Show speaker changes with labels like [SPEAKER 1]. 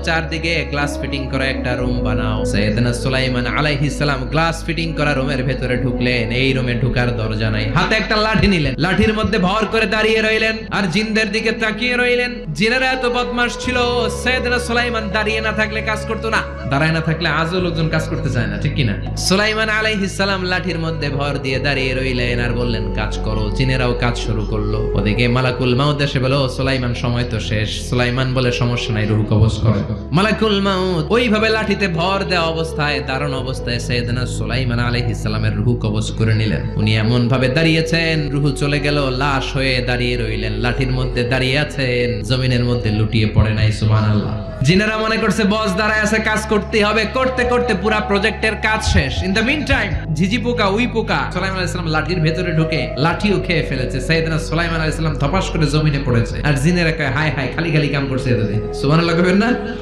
[SPEAKER 1] চারদিকে glass fitting করা একটা রুম বানাও। সাইয়েদনা সুলাইমান আলাইহিস সালাম গ্লাস ফিটিং করা রুমের ভেতরে ঢুকলেন। এই রুমে ঢুকার দরজা নাই, হাতে একটা লাঠি নিলেন, লাঠির মধ্যে ভর করে দাঁড়িয়ে রইলেন আর জিনদের দিকে তাকিয়ে রইলেন। জিনেরা এত বদমাশ ছিল, সাইয়েদনা সুলাইমান দাঁড়িয়ে না থাকলে কাজ করতো না, দাঁড়ায় না থাকলে আজও লোকজন কাজ করতে চায় না, ঠিক কিনা? সুলাইমান আলাইহিস সালাম লাঠির মধ্যে ভর দিয়ে দাঁড়িয়ে রইলেন আর বললেন কাজ করো। জিনেরাও কাজ শুরু করলো। ওদিকে মালাকুল মাউত এসে বলো, সুলাইমান সময় তো শেষ। সুলাইমান বলে সমস্যা নাই, রূহ কবজ করো। মালাকুল মাউত ওইভাবে লাঠিতে ভর দেওয়া অবস্থায়, দাঁড়ানো অবস্থায় সাইয়েদনা সুলাইমান আলাইহিস সালামের রূহ কবজ করে নিলেন। উনি এমন ভাবে দাঁড়িয়েছেন, রূহ চলে গেল, লাশ হয়ে দাঁড়িয়ে রইলেন। লাঠির মধ্যে দাঁড়িয়ে আছেন, জমিনের মধ্যে লুটিয়ে পড়ে নাই। সুবহানাল্লাহ। জিনেরা মনে করছে বস দাঁড়ায় আছে, কাজ করতে হবে। করতে করতে পুরা প্রজেক্টের কাজ শেষ। ইন দ্য মিন টাইম ঝিঝি পোকা, উই পোকা সুলাইমান আলাইহিস সালাম লাঠির ভেতরে ঢুকে লাঠিও খেয়ে ফেলেছে। সাইয়েদনা সুলাইমান আলাইহিস সালাম ধপাস করে জমিনে পড়েছে। আর জিনেরা কয় হায় হায়, খালি খালি কাম করছে এতদিন। সুবহানাল্লাহ কইবেন না?